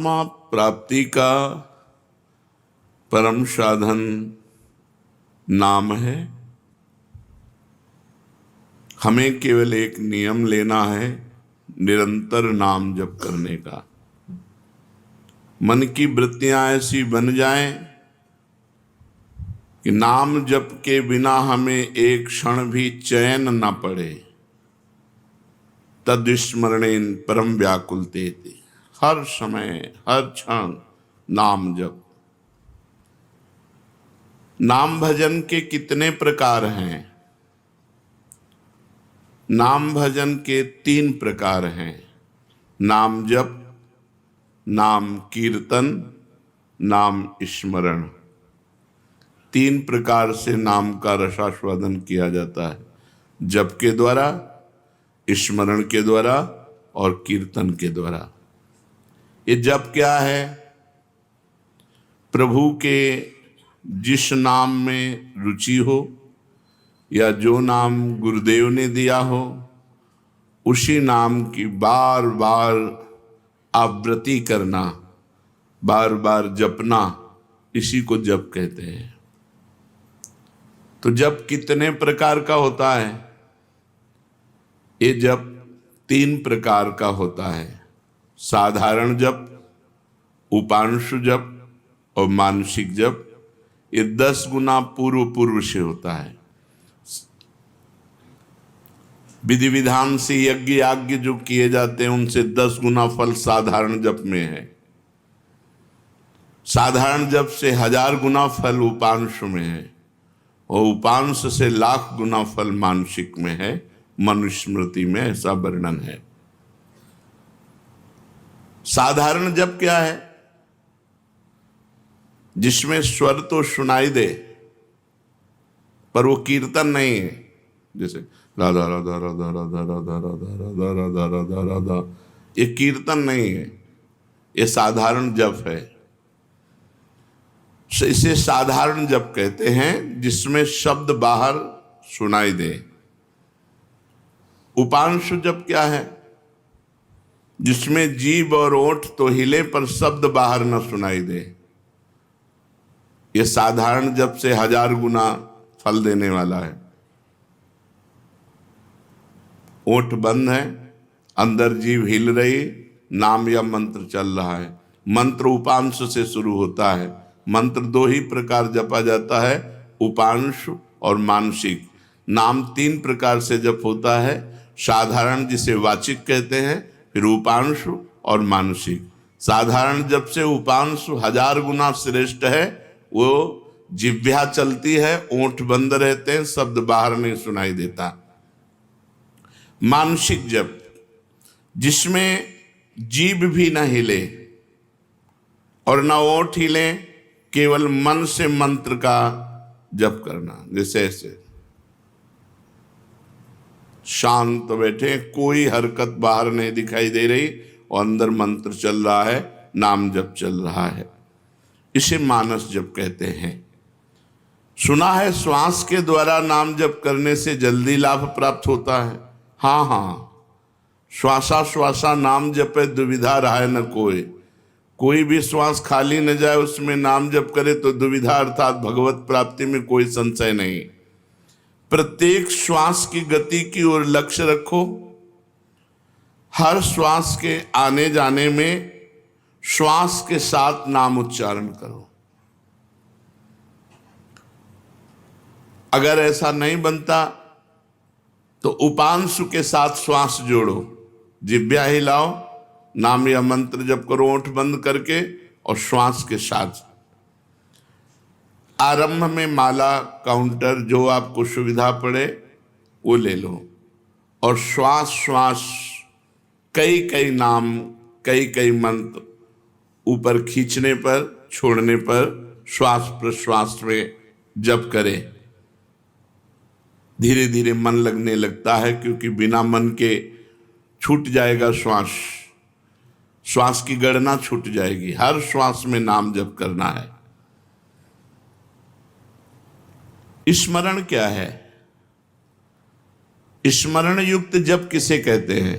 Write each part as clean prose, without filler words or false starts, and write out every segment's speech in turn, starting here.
आत्मा प्राप्ति का परम साधन नाम है। हमें केवल एक नियम लेना है, निरंतर नाम जप करने का। मन की वृत्तियां ऐसी बन जाएं कि नाम जप के बिना हमें एक क्षण भी चैन न पड़े। तद्विस्मरणेन परम व्याकुलतेति, हर समय हर क्षण नाम जप। नाम भजन के कितने प्रकार हैं? नाम भजन के 3 प्रकार हैं। नाम जप, नाम कीर्तन, नाम स्मरण। 3 प्रकार से नाम का रसास्वादन किया जाता है, जप के द्वारा, स्मरण के द्वारा और कीर्तन के द्वारा। ये जप क्या है? प्रभु के जिस नाम में रुचि हो या जो नाम गुरुदेव ने दिया हो, उसी नाम की बार बार आवृत्ति करना, बार बार जपना, इसी को जप कहते हैं। तो जप कितने प्रकार का होता है? ये जप 3 प्रकार का होता है। साधारण जप, उपांशु जप और मानसिक जप। ये 10 गुना पूर्व से होता है। विधि विधान से यज्ञ याज्ञ जो किए जाते हैं, उनसे 10 गुना फल साधारण जप में है। साधारण जप से 1000 गुना फल उपांश में है और उपांश से लाख गुना फल मानसिक में है। मनुस्मृति में ऐसा वर्णन है। साधारण जप क्या है? जिसमें स्वर तो सुनाई दे पर वो कीर्तन नहीं है। जैसे राधा राधा राधा राधा राधा राधा राधा राधा राधा राधा, ये कीर्तन नहीं है, ये साधारण जप है। इसे साधारण जप कहते हैं, जिसमें शब्द बाहर सुनाई दे। उपांशु जप क्या है? जिसमें जीभ और ओठ तो हिले पर शब्द बाहर न सुनाई दे। ये साधारण जप से 1000 गुना फल देने वाला है। ओठ बंद है, अंदर जीभ हिल रही, नाम या मंत्र चल रहा है। मंत्र उपांश से शुरू होता है। मंत्र 2 ही प्रकार जपा जाता है, उपांश और मानसिक। नाम 3 प्रकार से जप होता है। साधारण जिसे वाचिक कहते हैं, फिर उपांश और मानसिक। साधारण जप से उपांश 1000 गुना श्रेष्ठ है। वो जिह्वा चलती है, ओंठ बंद रहते हैं, शब्द बाहर नहीं सुनाई देता। मानसिक जप, जिसमें जीभ भी न हिले और न ओठ हिले, केवल मन से मंत्र का जप करना। जैसे ऐसे शांत बैठे, कोई हरकत बाहर नहीं दिखाई दे रही और अंदर मंत्र चल रहा है, नाम जप चल रहा है। इसे मानस जप कहते हैं। सुना है श्वास के द्वारा नाम जप करने से जल्दी लाभ प्राप्त होता है। हाँ हाँ, श्वासा श्वासा नाम जपे दुविधा रहा न कोई। कोई भी श्वास खाली न जाए, उसमें नाम जप करे तो दुविधा अर्थात भगवत प्राप्ति में कोई संशय नहीं। प्रत्येक श्वास की गति की ओर लक्ष्य रखो। हर श्वास के आने जाने में श्वास के साथ नाम उच्चारण करो। अगर ऐसा नहीं बनता तो उपांशु के साथ श्वास जोड़ो, जिह्वा हिलाओ, नाम या मंत्र जप करो ओंठ बंद करके और श्वास के साथ। आरंभ में माला, काउंटर, जो आपको सुविधा पड़े वो ले लो और श्वास श्वास कई कई नाम, कई कई मंत्र ऊपर खींचने पर, छोड़ने पर श्वास प्रश्वास में जप करें। धीरे धीरे मन लगने लगता है, क्योंकि बिना मन के छूट जाएगा श्वास। श्वास की गणना छूट जाएगी। हर श्वास में नाम जप करना है। स्मरण क्या है? स्मरण युक्त जप किसे कहते हैं?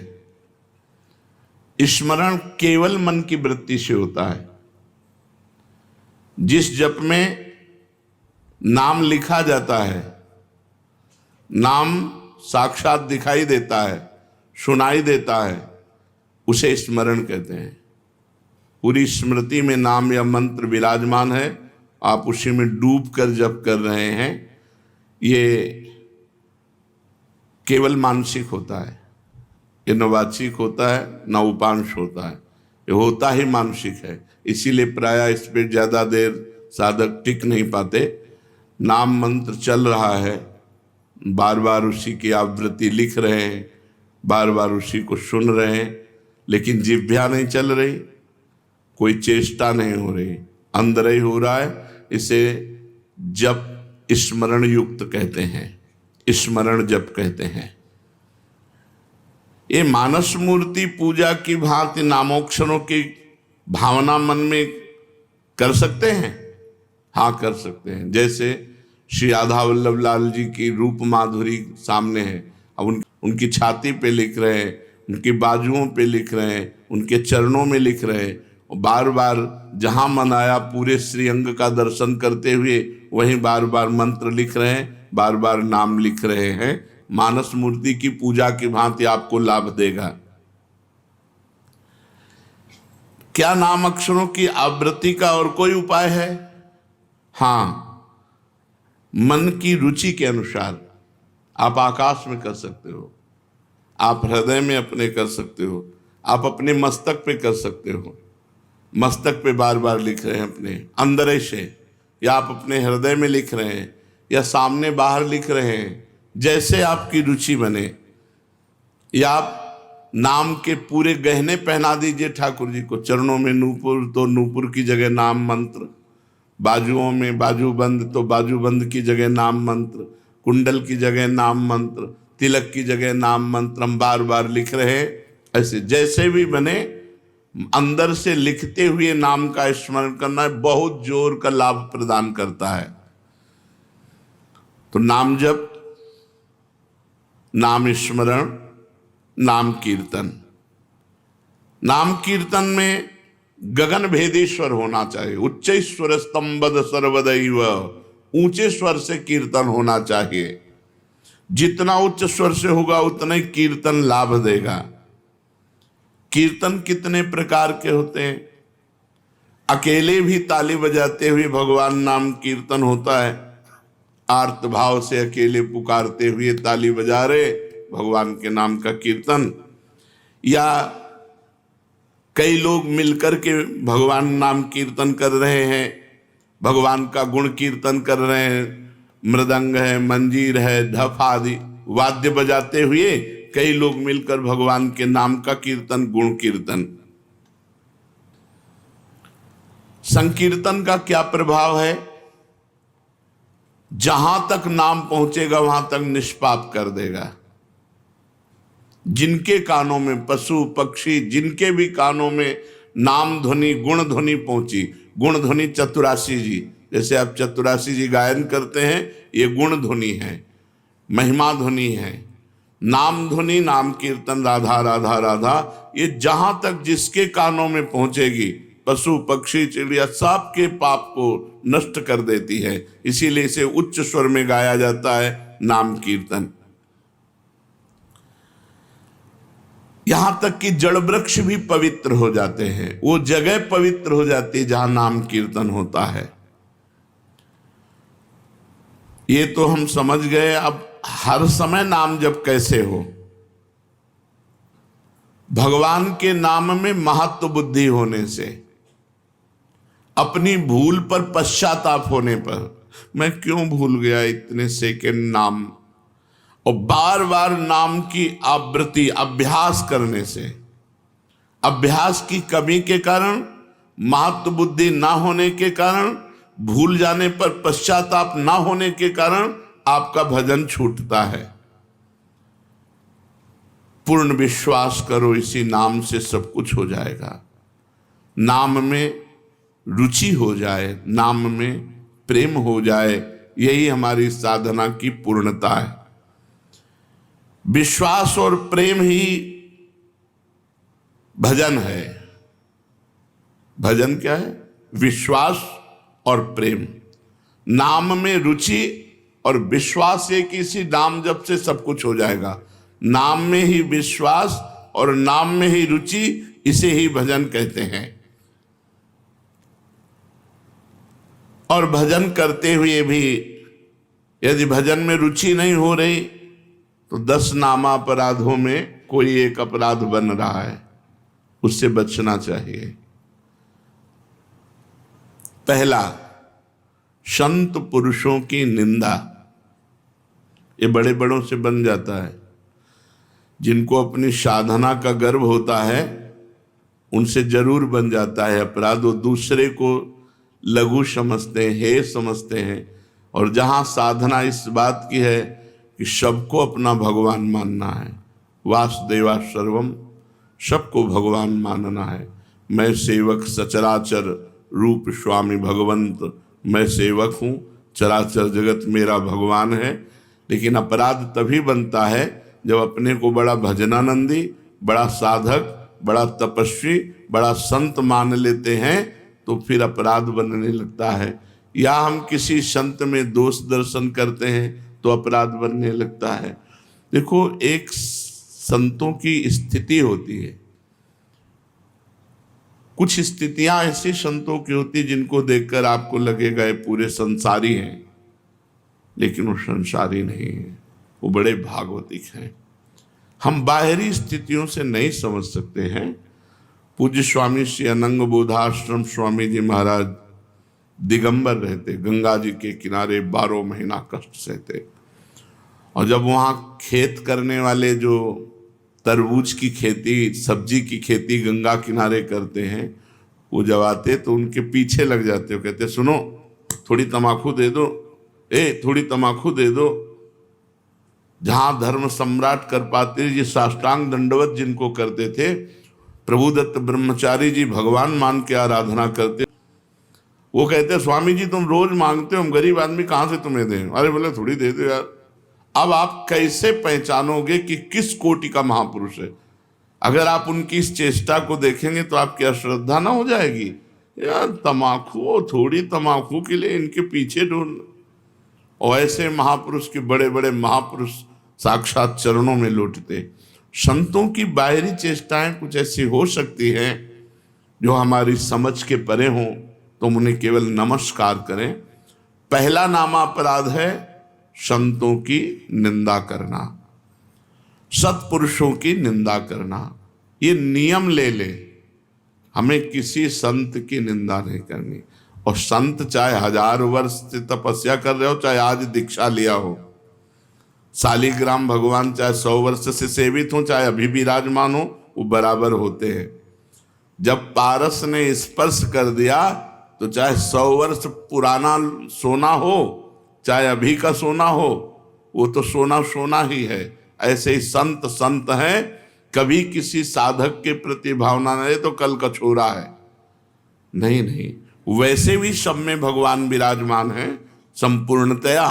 स्मरण केवल मन की वृत्ति से होता है। जिस जप में नाम लिखा जाता है, नाम साक्षात दिखाई देता है, सुनाई देता है, उसे स्मरण कहते हैं। पूरी स्मृति में नाम या मंत्र विराजमान है, आप उसी में डूब कर जप कर रहे हैं, ये केवल मानसिक होता है। ये न वाचिक होता है न उपांश होता है, ये होता ही मानसिक है। इसीलिए प्रायः इस पर ज़्यादा देर साधक टिक नहीं पाते। नाम मंत्र चल रहा है, बार बार उसी की आवृत्ति लिख रहे हैं, बार बार उसी को सुन रहे हैं, लेकिन जिह्वा नहीं चल रही, कोई चेष्टा नहीं हो रही, अंदर ही हो रहा है। इसे जप स्मरण युक्त कहते हैं, स्मरण जप कहते हैं। ये मानस मूर्ति पूजा की भांति नामोक्षरों की भावना मन में कर सकते हैं। हाँ, कर सकते हैं। जैसे श्री राधा वल्लभ लाल जी की रूप माधुरी सामने है, अब उनकी छाती पे लिख रहे हैं, उनकी बाजुओं पे लिख रहे हैं, उनके चरणों में लिख रहे हैं, और बार बार जहाँ मन आया पूरे श्रीअंग का दर्शन करते हुए वहीं बार बार मंत्र लिख रहे हैं, बार बार नाम लिख रहे हैं। मानस मूर्ति की पूजा की भांति आपको लाभ देगा। क्या नाम अक्षरों की आवृत्ति का और कोई उपाय है? हाँ, मन की रुचि के अनुसार आप आकाश में कर सकते हो, आप हृदय में अपने कर सकते हो, आप अपने मस्तक पे कर सकते हो। मस्तक पे बार बार लिख रहे हैं अपने अंदर से, या आप अपने हृदय में लिख रहे हैं, या सामने बाहर लिख रहे हैं, जैसे आपकी रुचि बने। या आप नाम के पूरे गहने पहना दीजिए ठाकुर जी को। चरणों में नूपुर तो नूपुर की जगह नाम मंत्र, बाजुओं में बाजूबंद तो बाजूबंद की जगह नाम मंत्र, कुंडल की जगह नाम मंत्र, तिलक की जगह नाम मंत्र हम बार बार लिख रहे हैं। ऐसे जैसे भी बने, अंदर से लिखते हुए नाम का स्मरण करना बहुत जोर का लाभ प्रदान करता है। तो नाम जप, नाम स्मरण, नाम कीर्तन। नाम कीर्तन में गगन भेदी स्वर होना चाहिए। उच्च स्वर स्तंभद सर्वदैव, ऊंचे स्वर से कीर्तन होना चाहिए। जितना उच्च स्वर से होगा उतना ही कीर्तन लाभ देगा। कीर्तन कितने प्रकार के होते हैं? अकेले भी ताली बजाते हुए भगवान नाम कीर्तन होता है। आर्त भाव से अकेले पुकारते हुए ताली बजा रहे, भगवान के नाम का कीर्तन। या कई लोग मिलकर के भगवान नाम कीर्तन कर रहे हैं, भगवान का गुण कीर्तन कर रहे हैं, मृदंग है, मंजीर है, धफ आदि वाद्य बजाते हुए कई लोग मिलकर भगवान के नाम का कीर्तन, गुण कीर्तन। संकीर्तन का क्या प्रभाव है? जहां तक नाम पहुंचेगा वहां तक निष्पाप कर देगा। जिनके कानों में, पशु पक्षी जिनके भी कानों में नाम ध्वनि, गुण ध्वनि पहुंची, गुण ध्वनि चतुरासी जी, जैसे आप चतुरासी जी गायन करते हैं, ये गुण ध्वनि है, महिमा ध्वनि है। नाम ध्वनि, नाम कीर्तन, राधा राधा राधा, ये जहां तक जिसके कानों में पहुंचेगी, पशु पक्षी चिड़िया सबके पाप को नष्ट कर देती है। इसीलिए इसे उच्च स्वर में गाया जाता है, नाम कीर्तन। यहां तक कि जड़ वृक्ष भी पवित्र हो जाते हैं, वो जगह पवित्र हो जाती है जहां नाम कीर्तन होता है। ये तो हम समझ गए। अब हर समय नाम जप कैसे हो? भगवान के नाम में महत्व बुद्धि होने से, अपनी भूल पर पश्चाताप होने पर, मैं क्यों भूल गया इतने सेकंड नाम, और बार बार नाम की आवृत्ति अभ्यास करने से, अभ्यास की कमी के कारण, महत्व बुद्धि ना होने के कारण, भूल जाने पर पश्चाताप ना होने के कारण आपका भजन छूटता है। पूर्ण विश्वास करो, इसी नाम से सब कुछ हो जाएगा। नाम में रुचि हो जाए, नाम में प्रेम हो जाए, यही हमारी साधना की पूर्णता है। विश्वास और प्रेम ही भजन है। भजन क्या है? विश्वास और प्रेम, नाम में रुचि और विश्वास है कि इसी नाम जप से सब कुछ हो जाएगा। नाम में ही विश्वास और नाम में ही रुचि, इसे ही भजन कहते हैं। और भजन करते हुए भी यदि भजन में रुचि नहीं हो रही तो 10 नामापराधों में कोई एक अपराध बन रहा है, उससे बचना चाहिए। पहला, संत पुरुषों की निंदा। ये बड़े बड़ों से बन जाता है। जिनको अपनी साधना का गर्व होता है उनसे जरूर बन जाता है अपराध। वो दूसरे को लघु समझते हैं, हे समझते हैं। और जहाँ साधना इस बात की है कि सबको अपना भगवान मानना है, वासुदेवा सर्वम, सबको भगवान मानना है। मैं सेवक सचराचर रूप स्वामी भगवंत, मैं सेवक हूँ, चराचर जगत मेरा भगवान है। लेकिन अपराध तभी बनता है जब अपने को बड़ा भजनानंदी, बड़ा साधक, बड़ा तपस्वी, बड़ा संत मान लेते हैं, तो फिर अपराध बनने लगता है। या हम किसी संत में दोष दर्शन करते हैं तो अपराध बनने लगता है। देखो, एक संतों की स्थिति होती है। कुछ स्थितियां ऐसी संतों की होती जिनको देखकर आपको लगेगा ये पूरे संसारी हैं, लेकिन वो संसारी नहीं है, वो बड़े भागवतिक हैं। हम बाहरी स्थितियों से नहीं समझ सकते हैं। पूज्य स्वामी श्री अनंग बोधाश्रम स्वामी जी महाराज दिगंबर रहते, गंगा जी के किनारे 12 महीना कष्ट सहते। और जब वहाँ खेत करने वाले जो तरबूज की खेती, सब्जी की खेती गंगा किनारे करते हैं, वो जब आते तो उनके पीछे लग जाते। वो कहते, सुनो थोड़ी तमाकू दे दो, थोड़ी तमाकू दे दो। जहाँ धर्म सम्राट कर पाते जी साष्टांग दंडवत जिनको करते थे, प्रभुदत्त ब्रह्मचारी जी भगवान मान के आराधना करते। वो कहते, स्वामी जी तुम रोज मांगते हो, हम गरीब आदमी कहाँ से तुम्हें दें? अरे बोले थोड़ी दे दो यार। अब आप कैसे पहचानोगे कि किस कोटि का महापुरुष है? अगर आप उनकी इस चेष्टा को देखेंगे तो आपकी अश्रद्धा ना हो जाएगी? यार तमाकू, थोड़ी तमाकू के लिए इनके पीछे ढूंढ। और ऐसे महापुरुष के बड़े बड़े महापुरुष साक्षात चरणों में लौटते। संतों की बाहरी चेष्टाएं कुछ ऐसी हो सकती हैं जो हमारी समझ के परे हों, तो उन्हें केवल नमस्कार करें। पहला नामापराध है संतों की निंदा करना, सत्पुरुषों की निंदा करना। ये नियम ले ले, हमें किसी संत की निंदा नहीं करनी। और संत चाहे 1000 वर्ष से तपस्या कर रहे हो, चाहे आज दीक्षा लिया हो, शालिग्राम भगवान चाहे 100 वर्ष से सेवित हो, चाहे अभी विराजमान हो, वो बराबर होते हैं। जब पारस ने स्पर्श कर दिया तो चाहे 100 वर्ष पुराना सोना हो, चाहे अभी का सोना हो, वो तो सोना सोना ही है। ऐसे ही संत संत हैं। कभी किसी साधक के प्रति भावना नहीं तो कल का छोरा है, नहीं नहीं। वैसे भी सब में भगवान विराजमान है, संपूर्णतया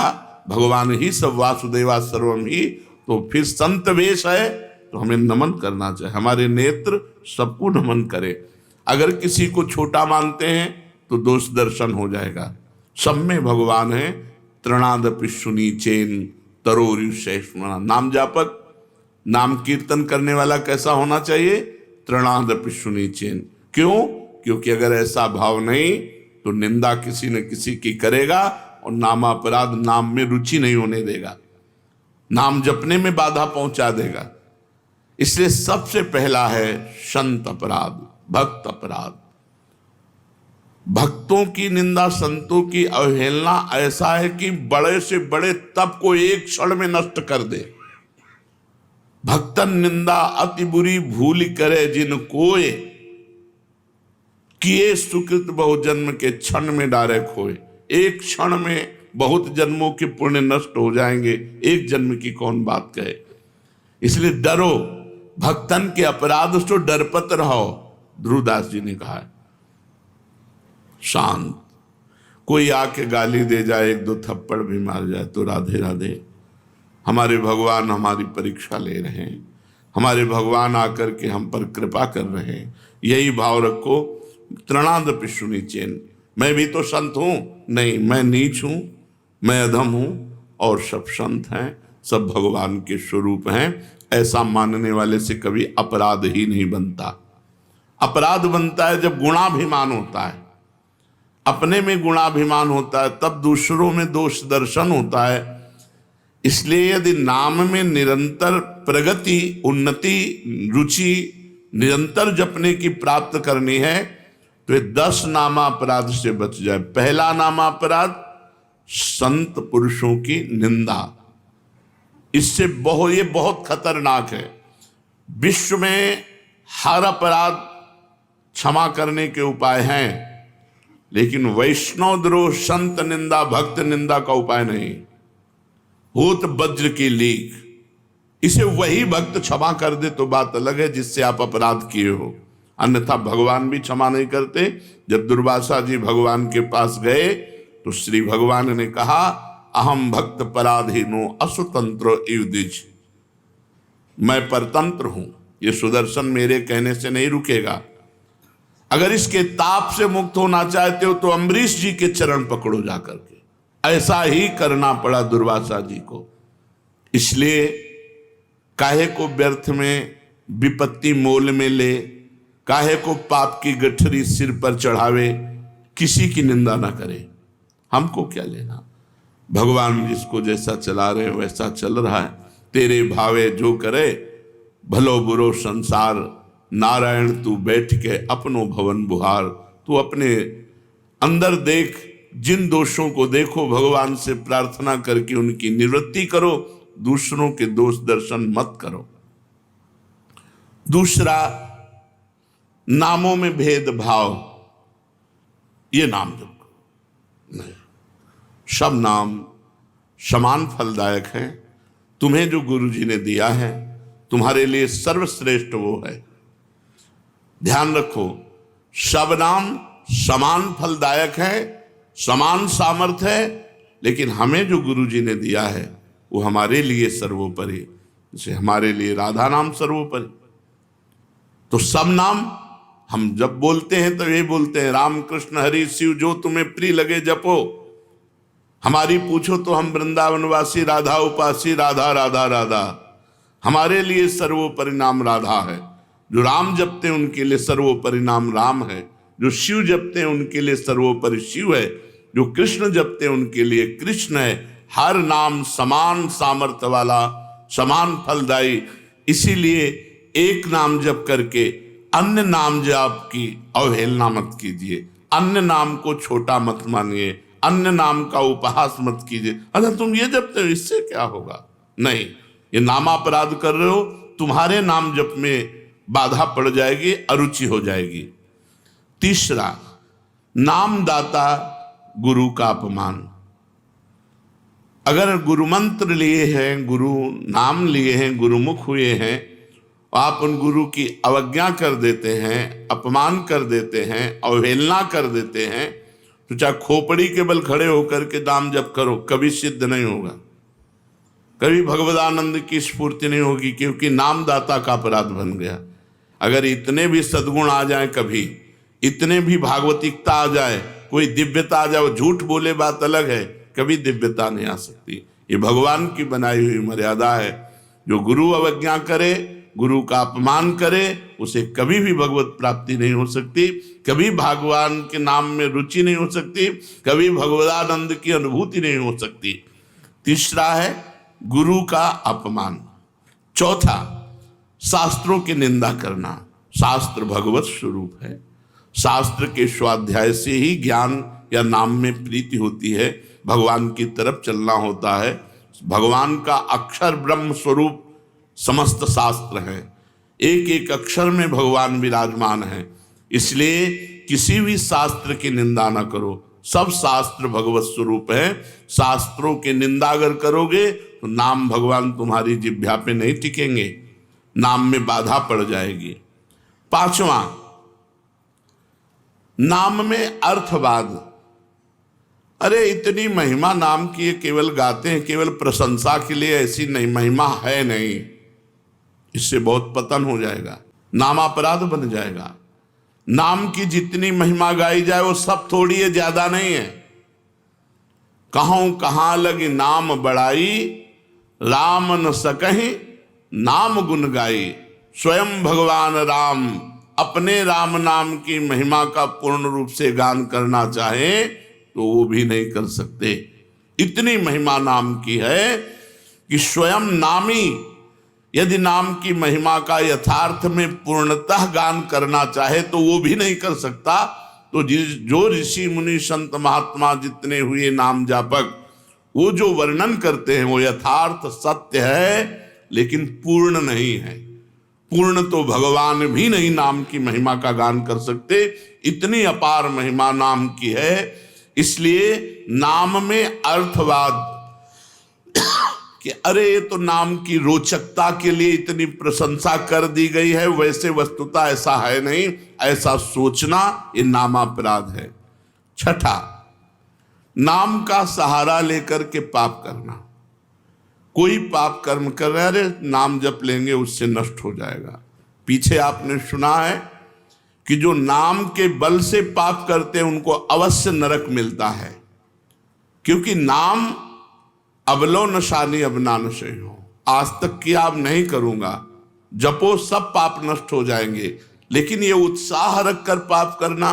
भगवान ही सब, वासुदेवा सर्वम ही। तो फिर संत वेश है तो हमें नमन करना चाहिए। हमारे नेत्र सबको नमन करे। अगर किसी को छोटा मानते हैं तो दोष दर्शन हो जाएगा। सब में भगवान है। तृणादपि सुनीचेन तरोरुषैष्मणा। नाम जापक, नाम कीर्तन करने वाला कैसा होना चाहिए? तृणादपि सुनीचेन। क्यों? क्योंकि अगर ऐसा भाव नहीं तो निंदा किसी न किसी की करेगा और नामापराध, नाम में रुचि नहीं होने देगा, नाम जपने में बाधा पहुंचा देगा। इसलिए सबसे पहला है संत अपराध, भक्त अपराध। भक्तों की निंदा, संतों की अवहेलना ऐसा है कि बड़े से बड़े तप को एक क्षण में नष्ट कर दे। भक्तन निंदा अति बुरी भूल करे जिन कोय, किए सुकृत बहु जन्म के क्षण में डारे खोए। एक क्षण में बहुत जन्मों के पुण्य नष्ट हो जाएंगे, एक जन्म की कौन बात कहे। इसलिए डरो, भक्तन के अपराध से डरपत रहो। ध्रुवदास जी ने कहा है। शांत, कोई आके गाली दे जाए, 1-2 थप्पड़ भी मार जाए तो राधे राधे, हमारे भगवान हमारी परीक्षा ले रहे हैं। हमारे भगवान आकर के हम पर कृपा कर रहे हैं। यही भाव रखो। तृणादपि शुनिचेन, मैं भी तो संत हूं, नहीं मैं नीच हूं, मैं अधम हूं और सब संत हैं, सब भगवान के स्वरूप हैं। ऐसा मानने वाले से कभी अपराध ही नहीं बनता। अपराध बनता है जब गुणाभिमान होता है, अपने में गुणाभिमान होता है, तब दूसरों में दोष दर्शन होता है। इसलिए यदि नाम में निरंतर प्रगति, उन्नति, रुचि निरंतर जपने की प्राप्त करनी है तो ये 10 नामापराध से बच जाए। पहला नामापराध संत पुरुषों की निंदा। इससे ये बहुत खतरनाक है। विश्व में हर अपराध क्षमा करने के उपाय हैं, लेकिन वैष्णव द्रोह, संत निंदा, भक्त निंदा का उपाय नहीं। होत वज्र की लीक, इसे वही भक्त क्षमा कर दे तो बात अलग है जिससे आप अपराध किए हो, अन्यथा भगवान भी क्षमा नहीं करते। जब दुर्वासा जी भगवान के पास गए तो श्री भगवान ने कहा, अहम भक्त पराधीनो असुतंत्र इव द्विज, मैं परतंत्र हूं, ये सुदर्शन मेरे कहने से नहीं रुकेगा। अगर इसके ताप से मुक्त होना चाहते हो तो अम्बरीश जी के चरण पकड़ो जाकर के। ऐसा ही करना पड़ा दुर्वासा जी को। इसलिए काहे को व्यर्थ में विपत्ति मोल में ले, काहे को पाप की गठरी सिर पर चढ़ावे, किसी की निंदा ना करे। हमको क्या लेना, भगवान जिसको जैसा चला रहे वैसा चल रहा है। तेरे भावे जो करे, भलो बुरो संसार, नारायण तू बैठ के अपनो भवन बुहार। तू अपने अंदर देख, जिन दोषों को देखो, भगवान से प्रार्थना करके उनकी निवृत्ति करो, दूसरों के दोष दर्शन मत करो। दूसरा, नामों में भेदभाव, ये नाम जप नहीं, सब नाम समान फलदायक हैं। तुम्हें जो गुरु जी ने दिया है तुम्हारे लिए सर्वश्रेष्ठ वो है। ध्यान रखो, सब नाम समान फलदायक है, समान सामर्थ्य है, लेकिन हमें जो गुरु जी ने दिया है वो हमारे लिए सर्वोपरि। जैसे हमारे लिए राधा नाम सर्वोपरि, तो सब नाम हम जब बोलते हैं तो ये बोलते हैं, राम कृष्ण हरि शिव जो तुम्हें प्रिय लगे जपो। हमारी पूछो तो हम वृंदावनवासी, राधा उपासी, राधा राधा राधा। हमारे लिए सर्वोपरि नाम राधा है। जो राम जपते हैं उनके लिए सर्वोपरि नाम राम है। जो शिव जपते हैं उनके लिए सर्वोपरि शिव है। जो कृष्ण जपते हैं उनके लिए कृष्ण है। हर नाम समान सामर्थ्य वाला, समान फलदायी। इसीलिए एक नाम जप करके अन्य नाम जाप की अवहेलना मत कीजिए, अन्य नाम को छोटा मत मानिए, अन्य नाम का उपहास मत कीजिए। अच्छा तुम ये जपते हो, इससे क्या होगा? नहीं, ये नामापराध कर रहे हो, तुम्हारे नाम जप में बाधा पड़ जाएगी, अरुचि हो जाएगी। तीसरा, नामदाता गुरु का अपमान। अगर गुरु मंत्र लिए हैं, गुरु नाम लिए हैं, गुरुमुख हुए हैं, आप उन गुरु की अवज्ञा कर देते हैं, अपमान कर देते हैं, अवहेलना कर देते हैं, तो चाहे खोपड़ी के बल खड़े होकर के नाम जप करो, कभी सिद्ध नहीं होगा, कभी भगवदानंद की स्फूर्ति नहीं होगी, क्योंकि नामदाता का अपराध बन गया। अगर इतने भी सद्गुण आ जाए, कभी इतने भी भागवतिकता आ जाए, कोई दिव्यता आ जाए, झूठ बोले बात अलग है, कभी दिव्यता नहीं आ सकती। ये भगवान की बनाई हुई मर्यादा है। जो गुरु अवज्ञा करे, गुरु का अपमान करे, उसे कभी भी भगवत प्राप्ति नहीं हो सकती, कभी भगवान के नाम में रुचि नहीं हो सकती, कभी भगवदानंद की अनुभूति नहीं हो सकती। तीसरा है गुरु का अपमान। चौथा, शास्त्रों की निंदा करना। शास्त्र भगवत स्वरूप है। शास्त्र के स्वाध्याय से ही ज्ञान या नाम में प्रीति होती है, भगवान की तरफ चलना होता है। भगवान का अक्षर ब्रह्म स्वरूप समस्त शास्त्र हैं, एक एक अक्षर में भगवान विराजमान है। इसलिए किसी भी शास्त्र की निंदा न करो, सब शास्त्र भगवत स्वरूप है। शास्त्रों की निंदा अगर करोगे तो नाम भगवान तुम्हारी जिह्वा पे नहीं टिकेंगे, नाम में बाधा पड़ जाएगी। पांचवा, नाम में अर्थवाद। अरे इतनी महिमा नाम की, केवल गाते हैं, केवल प्रशंसा के लिए, ऐसी नहीं महिमा है नहीं। इससे बहुत पतन हो जाएगा, नामापराध बन जाएगा। नाम की जितनी महिमा गाई जाए वो सब थोड़ी है, ज्यादा नहीं है। कहूं कहां लगी नाम बड़ाई, राम न सकहि नाम गुण गाई। स्वयं भगवान राम अपने राम नाम की महिमा का पूर्ण रूप से गान करना चाहे तो वो भी नहीं कर सकते। इतनी महिमा नाम की है कि स्वयं नामी यदि नाम की महिमा का यथार्थ में पूर्णतः गान करना चाहे तो वो भी नहीं कर सकता। तो जो ऋषि मुनि संत महात्मा जितने हुए नाम जापक, वो जो वर्णन करते हैं वो यथार्थ सत्य है, लेकिन पूर्ण नहीं है। पूर्ण तो भगवान भी नहीं नाम की महिमा का गान कर सकते, इतनी अपार महिमा नाम की है। इसलिए नाम में अर्थवाद कि अरे ये तो नाम की रोचकता के लिए इतनी प्रशंसा कर दी गई है, वैसे वस्तुतः ऐसा है नहीं, ऐसा सोचना ये नामापराध है। छठा, नाम का सहारा लेकर के पाप करना। कोई पाप कर्म कर रहे, अरे नाम जप लेंगे उससे नष्ट हो जाएगा। पीछे आपने सुना है कि जो नाम के बल से पाप करते हैं उनको अवश्य नरक मिलता है, क्योंकि नाम अबलो नशानी अब ना नशे हो, आज तक किया अब नहीं करूंगा, जपो सब पाप नष्ट हो जाएंगे। लेकिन ये उत्साह रख कर पाप करना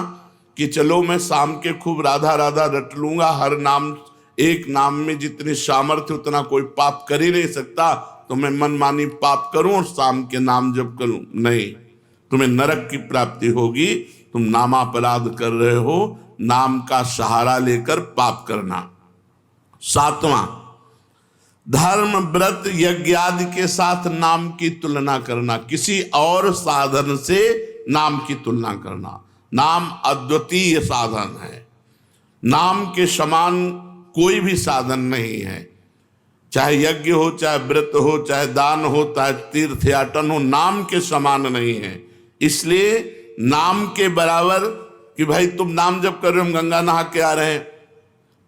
कि चलो मैं शाम के खूब राधा राधा रट लूंगा, हर नाम एक नाम में जितनी सामर्थ्य उतना कोई पाप कर ही नहीं सकता, तो मैं मनमानी पाप करूं और शाम के नाम जप करूं, नहीं, तुम्हें नरक की प्राप्ति होगी। तुम नामापराध कर रहे हो, नाम का सहारा लेकर पाप करना। सातवां, धर्म व्रत यज्ञ आदि के साथ नाम की तुलना करना, किसी और साधन से नाम की तुलना करना। नाम अद्वितीय साधन है, नाम के समान कोई भी साधन नहीं है। चाहे यज्ञ हो, चाहे व्रत हो, चाहे दान हो, चाहे तीर्थयाटन हो, नाम के समान नहीं है। इसलिए नाम के बराबर कि भाई तुम नाम जप कर रहे हो, हम गंगा नहा के आ रहे हैं,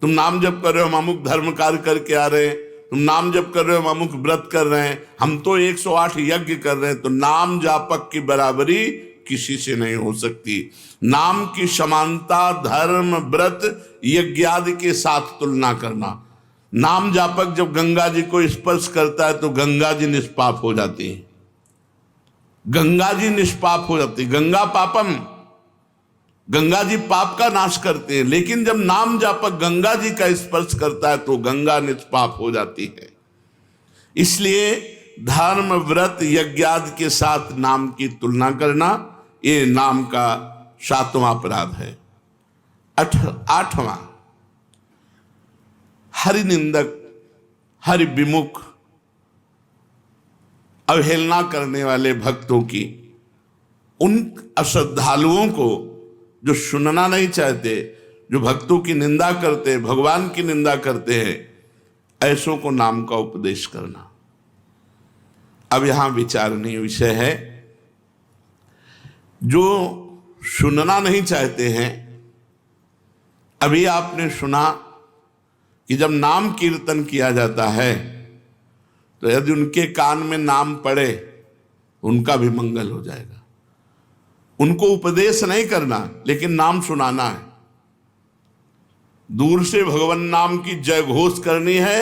तुम नाम जप कर रहे हो, हम अमुक धर्म कार्य करके आ रहे हैं, तुम नाम जप कर रहे हो, हम अमुक व्रत कर रहे हैं, हम तो 108 यज्ञ कर रहे हैं, तो नाम जापक की बराबरी किसी से नहीं हो सकती। नाम की समानता धर्म व्रत यज्ञ आदि के साथ तुलना करना। नाम जापक जब गंगा जी को स्पर्श करता है तो गंगा जी निष्पाप हो जाती है, गंगा जी निष्पाप हो जाती है। गंगा पापम, गंगा जी पाप का नाश करते हैं, लेकिन जब नाम जापक गंगा जी का स्पर्श करता है तो गंगा निष्पाप हो जाती है। इसलिए धर्म व्रत यज्ञ आदि के साथ नाम की तुलना करना ये नाम का सातवां अपराध है। आठवां, हरि निंदक, हरि विमुख, अवहेलना करने वाले भक्तों की, उन अश्रद्धालुओं को जो सुनना नहीं चाहते, जो भक्तों की निंदा करते, भगवान की निंदा करते हैं, ऐसों को नाम का उपदेश करना। अब यहां विचारणीय विषय है, जो सुनना नहीं चाहते हैं, अभी आपने सुना कि जब नाम कीर्तन किया जाता है तो यदि उनके कान में नाम पड़े उनका भी मंगल हो जाएगा। उनको उपदेश नहीं करना, लेकिन नाम सुनाना है। दूर से भगवान नाम की जय घोष करनी है,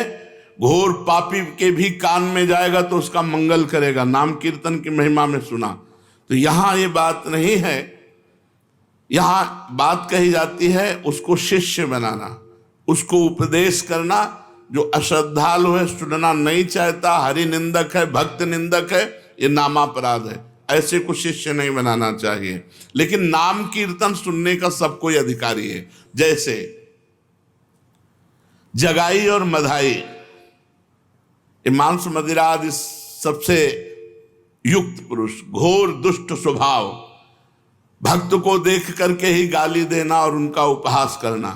घोर पापी के भी कान में जाएगा तो उसका मंगल करेगा। नाम कीर्तन की महिमा में सुना। तो यहां ये बात नहीं है, यहां बात कही जाती है उसको शिष्य बनाना, उसको उपदेश करना। जो अश्रद्धालु है, सुनना नहीं चाहता, हरि निंदक है, भक्त निंदक है, ये नामापराध है। ऐसे को शिष्य नहीं बनाना चाहिए। लेकिन नाम कीर्तन सुनने का सब कोई अधिकारी है। जैसे जगाई और मधाई, मांस मदिरा आदि सबसे युक्त पुरुष, घोर दुष्ट स्वभाव, भक्त को देख करके ही गाली देना और उनका उपहास करना।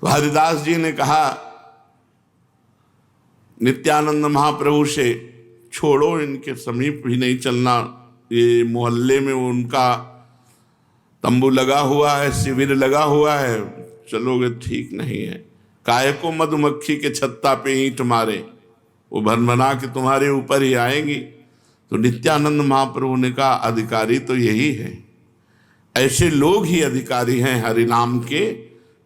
तो हरिदास जी ने कहा नित्यानंद महाप्रभु से, छोड़ो, इनके समीप भी नहीं चलना, ये मोहल्ले में उनका तंबू लगा हुआ है, शिविर लगा हुआ है, चलोगे ठीक नहीं है। काहे को मधुमक्खी के छत्ता पे ईंट मारे, वो भनभना के तुम्हारे ऊपर ही आएंगी। तो नित्यानंद महाप्रभु ने कहा अधिकारी तो यही है, ऐसे लोग ही अधिकारी हैं हरिनाम के,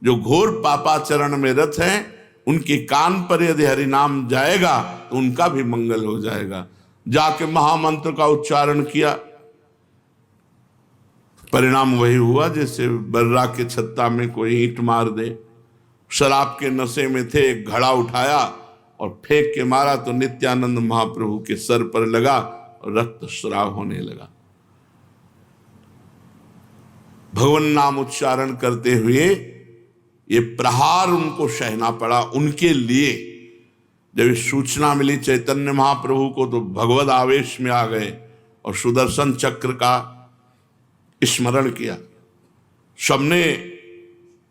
जो घोर पापाचरण में रत हैं, उनके कान पर यदि हरिनाम जाएगा तो उनका भी मंगल हो जाएगा। जाके महामंत्र का उच्चारण किया, परिणाम वही हुआ जैसे बर्रा के छत्ता में कोई ईंट मार दे। शराब के नशे में थे, एक घड़ा उठाया और फेंक के मारा तो नित्यानंद महाप्रभु के सर पर लगा और रक्तस्राव होने लगा। भगवान नाम उच्चारण करते हुए ये प्रहार उनको सहना पड़ा। उनके लिए जब सूचना मिली चैतन्य महाप्रभु को तो भगवद आवेश में आ गए और सुदर्शन चक्र का स्मरण किया। सबने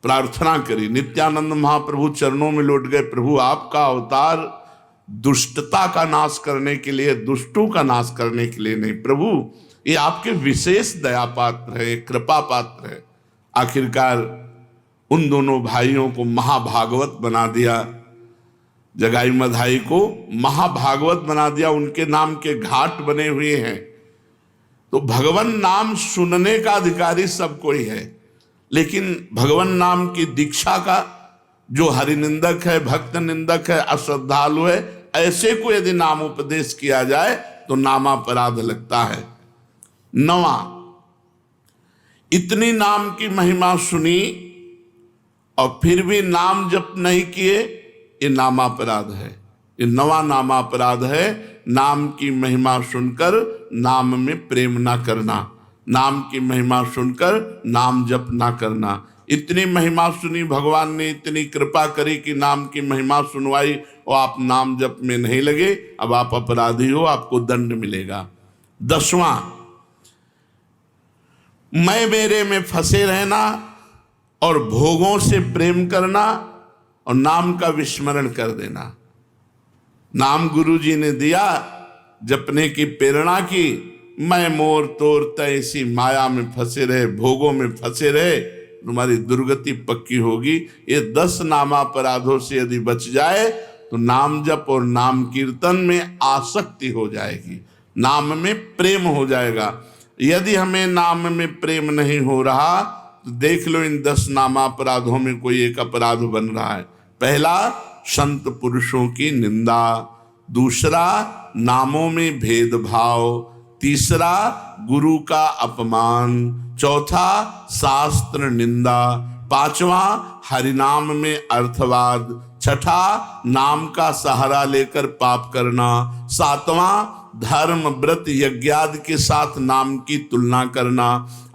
प्रार्थना करी, नित्यानंद महाप्रभु चरणों में लौट गए, प्रभु आपका अवतार दुष्टता का नाश करने के लिए, दुष्टों का नाश करने के लिए नहीं, प्रभु ये आपके विशेष दया पात्र है, कृपा पात्र है। आखिरकार उन दोनों भाइयों को महाभागवत बना दिया, जगाई मधाई को महाभागवत बना दिया। उनके नाम के घाट बने हुए हैं। तो भगवान नाम सुनने का अधिकारी सब कोई है, लेकिन भगवान नाम की दीक्षा का जो हरिनिंदक है, भक्त निंदक है, अश्रद्धालु है, ऐसे को यदि नाम उपदेश किया जाए तो नामापराध लगता है। 9वां, इतनी नाम की महिमा सुनी और फिर भी नाम जप नहीं किए, ये नामापराध है। ये 9वां नामापराध है, नाम की महिमा सुनकर नाम में प्रेम ना करना, नाम की महिमा सुनकर नाम जप ना करना। इतनी महिमा सुनी, भगवान ने इतनी कृपा करी कि नाम की महिमा सुनवाई और आप नाम जप में नहीं लगे, अब आप अपराधी हो, आपको दंड मिलेगा। 10वां, मैं मेरे में फंसे रहना और भोगों से प्रेम करना और नाम का विस्मरण कर देना। नाम गुरु जी ने दिया, जपने की प्रेरणा की, मैं मोर तोर तैसी माया में फंसे रहे, भोगों में फंसे रहे, तुम्हारी दुर्गति पक्की होगी। ये 10 नामापराधों से यदि बच जाए तो नाम जप और नाम कीर्तन में आसक्ति हो जाएगी, नाम में प्रेम हो जाएगा। यदि हमें नाम में प्रेम नहीं हो रहा तो देख लो इन 10 नामापराधों में कोई एक अपराध बन रहा है। पहला, संत पुरुषों की निंदा। दूसरा, नामों में भेदभाव। तीसरा, गुरु का अपमान। चौथा, शास्त्र निंदा। 5वां, हरिनाम में अर्थवाद। 6ठा, नाम का सहारा लेकर पाप करना। 7वां, धर्म व्रत यज्ञादि के साथ नाम की तुलना करना।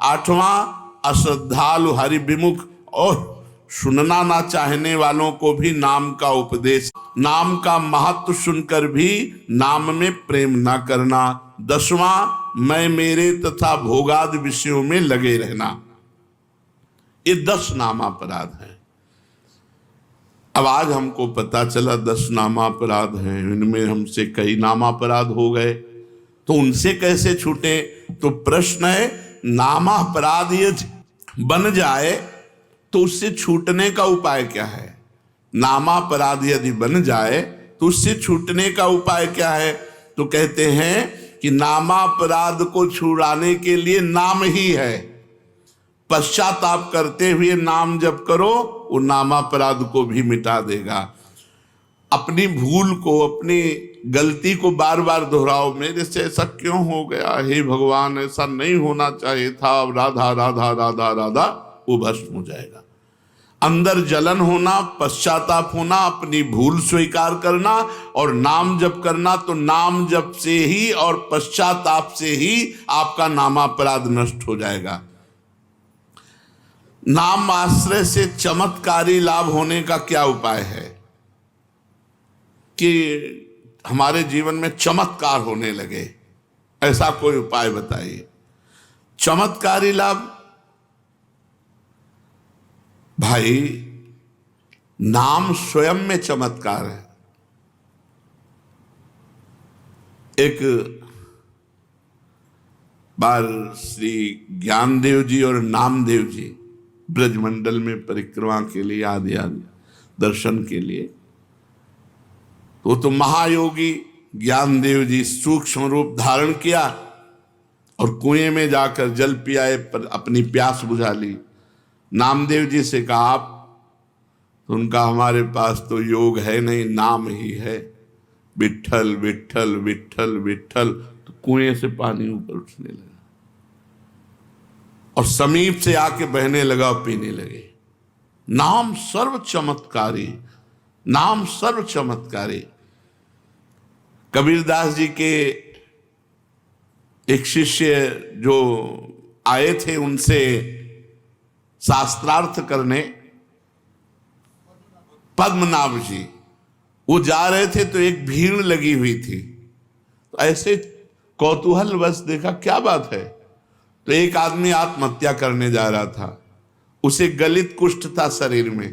8वां, अश्रद्धालु हरि विमुख और सुनना ना चाहने वालों को भी नाम का उपदेश, नाम का महत्व सुनकर भी नाम में प्रेम ना करना। 10वां, मैं मेरे तथा भोगादि विषयों में लगे रहना। ये 10 नामापराध हैं। अब आज हमको पता चला 10 नामापराध हैं, इनमें हमसे कई नामापराध हो गए, तो उनसे कैसे छूटे? तो प्रश्न है, नामापराध यदि बन जाए तो उससे छूटने का उपाय क्या है? नामापराध यदि बन जाए तो उससे छूटने का उपाय क्या है? तो कहते हैं कि नामापराध को छुड़ाने के लिए नाम ही है। पश्चाताप करते हुए नाम जप करो, वो नामापराध को भी मिटा देगा। अपनी भूल को, अपनी गलती को बार बार दोहराओ, मेरे से ऐसा क्यों हो गया, हे भगवान ऐसा नहीं होना चाहिए था, राधा राधा राधा राधा, वो भस्म हो जाएगा। अंदर जलन होना, पश्चाताप होना, अपनी भूल स्वीकार करना और नाम जप करना, तो नाम जप से ही और पश्चाताप से ही आपका नामापराध नष्ट हो जाएगा। नाम आश्रय से चमत्कारी लाभ होने का क्या उपाय है कि हमारे जीवन में चमत्कार होने लगे? ऐसा कोई उपाय बताइए। चमत्कारी लाभ, भाई नाम स्वयं में चमत्कार है। एक बार श्री ज्ञानदेव जी और नामदेव जी ब्रजमंडल में परिक्रमा के लिए आदि दर्शन के लिए, वो तो महायोगी ज्ञानदेव जी सूक्ष्म रूप धारण किया और कुएं में जाकर जल पियाए पर अपनी प्यास बुझा ली। नामदेव जी से कहा आप, तो उनका हमारे पास तो योग है नहीं, नाम ही है, विट्ठल विट्ठल विट्ठल विट्ठल। तो कुएं से पानी ऊपर उठने लगा और समीप से आके बहने लगा और पीने लगे। नाम सर्व चमत्कारी, नाम सर्व चमत्कारी। कबीरदास जी के एक शिष्य जो आए थे उनसे शास्त्रार्थ करने, पद्मनाभ जी, वो जा रहे थे तो एक भीड़ लगी हुई थी। तो ऐसे कौतूहलवश देखा क्या बात है, तो एक आदमी आत्महत्या करने जा रहा था। उसे गलित कुष्ठ था शरीर में,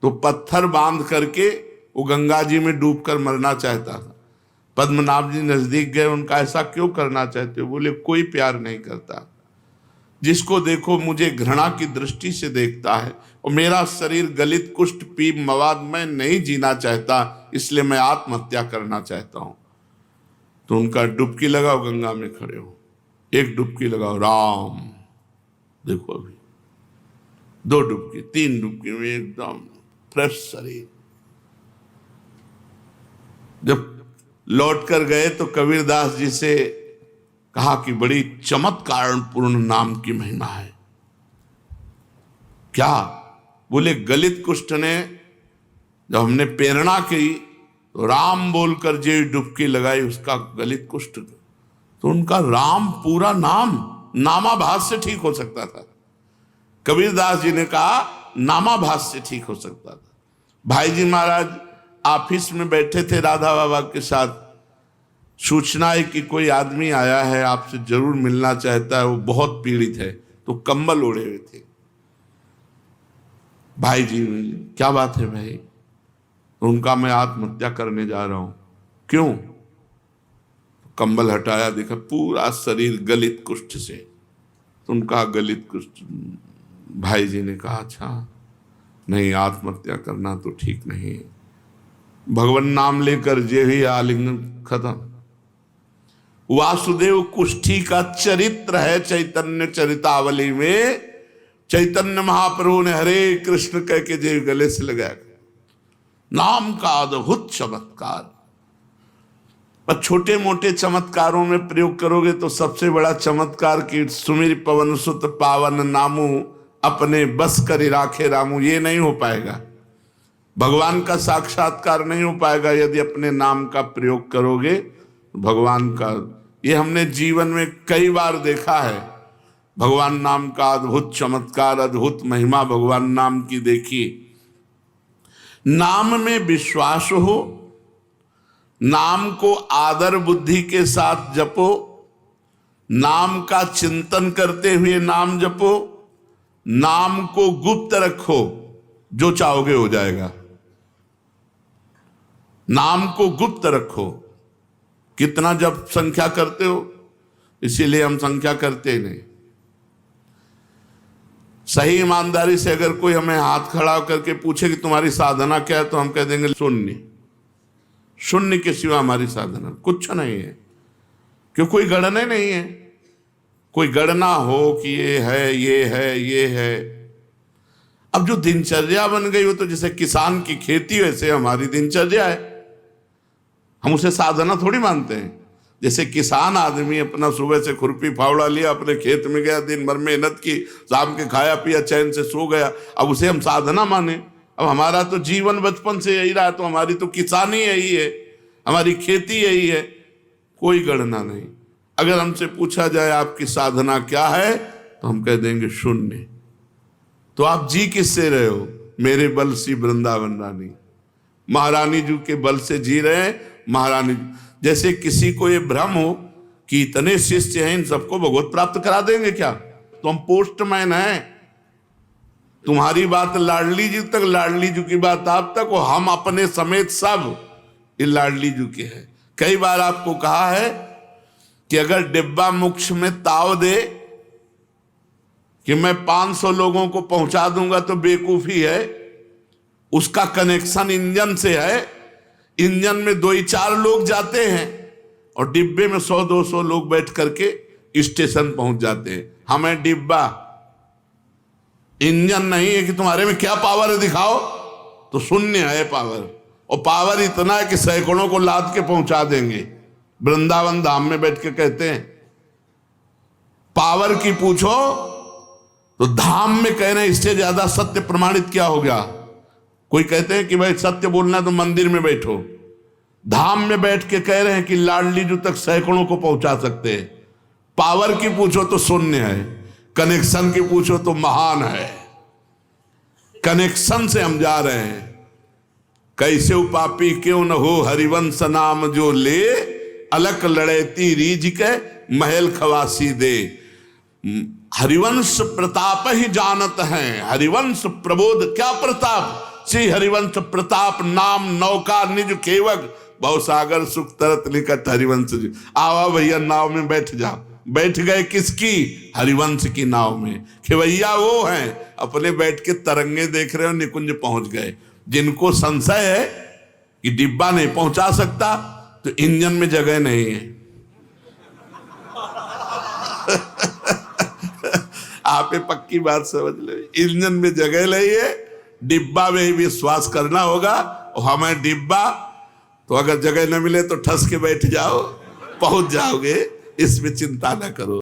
तो पत्थर बांध करके वो गंगा जी में डूबकर मरना चाहता था। पद्मनाभ जी नजदीक गए, उनका ऐसा क्यों करना चाहते हो? बोले कोई प्यार नहीं करता, जिसको देखो मुझे घृणा की दृष्टि से देखता है और मेरा शरीर गलित कुष्ठ पीप मवाद, मैं नहीं जीना चाहता, इसलिए मैं आत्महत्या करना चाहता हूं। तो उनका डुबकी लगाओ, गंगा में खड़े हो, एक डुबकी लगाओ, राम, देखो अभी 2 डुबकी 3 डुबकी में एकदम फ्रेश शरीर। जब लौट कर गए तो कबीरदास जी से कहा कि बड़ी चमत्कार पूर्ण नाम की महिमा है। क्या? बोले गलित कुष्ठ ने जब हमने प्रेरणा की तो राम बोलकर जो डुबकी लगाई उसका गलित कुष्ठ, तो उनका राम पूरा नाम नामाभास से ठीक हो सकता था। कबीरदास जी ने कहा नामाभास से ठीक हो सकता था। भाई जी महाराज ऑफिस में बैठे थे राधा बाबा के साथ, सूचना है कि कोई आदमी आया है, आपसे जरूर मिलना चाहता है, वो बहुत पीड़ित है। तो कंबल ओढ़े हुए थे। भाई जी, क्या बात है भाई? उनका मैं आत्महत्या करने जा रहा हूं। क्यों? कंबल हटाया, देखा पूरा शरीर गलित कुष्ठ से। तो उनका गलित कुष्ठ। भाई जी ने कहा अच्छा नहीं, आत्महत्या करना तो ठीक नहीं है। भगवान नाम लेकर जे ही आलिंगन खत्म। वासुदेव कुष्ठी का चरित्र है चैतन्य चरितावली में। चैतन्य महाप्रभु ने हरे कृष्ण कह के जे गले से लगाया। नाम का अद्भुत चमत्कार। पर छोटे मोटे चमत्कारों में प्रयोग करोगे तो सबसे बड़ा चमत्कार की सुमिर पवन सुत पावन नामू अपने बस कर राखे रामू, ये नहीं हो पाएगा। भगवान का साक्षात्कार नहीं हो पाएगा यदि अपने नाम का प्रयोग करोगे। भगवान का ये हमने जीवन में कई बार देखा है। भगवान नाम का अद्भुत चमत्कार, अद्भुत महिमा भगवान नाम की देखी। नाम में विश्वास हो, नाम को आदर बुद्धि के साथ जपो, नाम का चिंतन करते हुए नाम जपो, नाम को गुप्त रखो, जो चाहोगे हो जाएगा। नाम को गुप्त रखो। कितना जब संख्या करते हो? इसीलिए हम संख्या करते नहीं। सही ईमानदारी से अगर कोई हमें हाथ खड़ा करके पूछे कि तुम्हारी साधना क्या है, तो हम कह देंगे शून्य। शून्य के सिवा हमारी साधना कुछ नहीं है। क्यों? कोई गणना नहीं है। कोई गणना हो कि ये है ये है ये है। अब जो दिनचर्या बन गई हो, तो जैसे किसान की खेती वैसे हमारी दिनचर्या है। हम उसे साधना थोड़ी मानते हैं। जैसे किसान आदमी अपना सुबह से खुरपी फावड़ा लिया, अपने खेत में गया, दिन भर मेहनत की, शाम के खाया पिया, चैन से सो गया, अब उसे हम साधना माने? अब हमारा तो जीवन बचपन से यही रहा, तो हमारी तो किसानी यही है, हमारी खेती यही है। कोई गणना नहीं। अगर हमसे पूछा जाए आपकी साधना क्या है, तो हम कह देंगे शून्य। तो आप जी किससे रहे हो? मेरे बल सी वृंदावन रानी, महारानी जी के बल से जी रहे हैं। महारानी जैसे किसी को ये भ्रम हो कि इतने शिष्य हैं, इन सबको भगवत प्राप्त करा देंगे क्या? तो हम पोस्टमैन हैं। तुम्हारी बात लाडली जी तक, लाडली जी की बात आप तक, और हम अपने समेत सब ये लाडली जी के हैं। कई बार आपको कहा है कि अगर डिब्बा मोक्ष में ताव दे कि मैं 500 लोगों को पहुंचा दूंगा तो बेवकूफी है। उसका कनेक्शन इंजन से है, इंजन में 2-4 लोग जाते हैं और डिब्बे में 100-200 लोग बैठ करके स्टेशन पहुंच जाते हैं। हमें डिब्बा, इंजन नहीं है कि तुम्हारे में क्या पावर है दिखाओ, तो शून्य है पावर। और पावर इतना है कि सैकड़ों को लाद के पहुंचा देंगे। वृंदावन धाम में बैठ के कहते हैं पावर की पूछो तो धाम में कह रहे हैं इससे ज्यादा सत्य प्रमाणित क्या हो गया। कोई कहते हैं कि भाई सत्य बोलना है तो मंदिर में बैठो, धाम में बैठ के कह रहे हैं कि लाडली जो तक सैकड़ों को पहुंचा सकते हैं। पावर की पूछो तो शून्य है, कनेक्शन की पूछो तो महान है। कनेक्शन से हम जा रहे हैं। कैसे उपापी क्यों न हो हरिवंश नाम जो ले, अलक लड़ेती रीझ के महल खवासी दे। हरिवंश प्रताप ही जानत हैं, हरिवंश प्रबोध क्या प्रताप, श्री हरिवंश प्रताप नाम नौका निज केवग, भवसागर सुख तरत निकट हरिवंश जी। आवा भैया नाव में बैठ जाओ। बैठ गए किसकी? हरिवंश की नाव में। खेवैया वो हैं अपने बैठ के तरंगे देख रहे हो, निकुंज पहुंच गए। जिनको संशय है कि डिब्बा नहीं पहुंचा सकता तो इंजन में जगह नहीं है। आप ये पक्की बात समझ ले, इंजन में जगह नहीं है, डिब्बा में ही विश्वास करना होगा। और हमें डिब्बा तो अगर जगह न मिले तो ठस के बैठ जाओ, पहुंच जाओगे, इसमें चिंता न करो।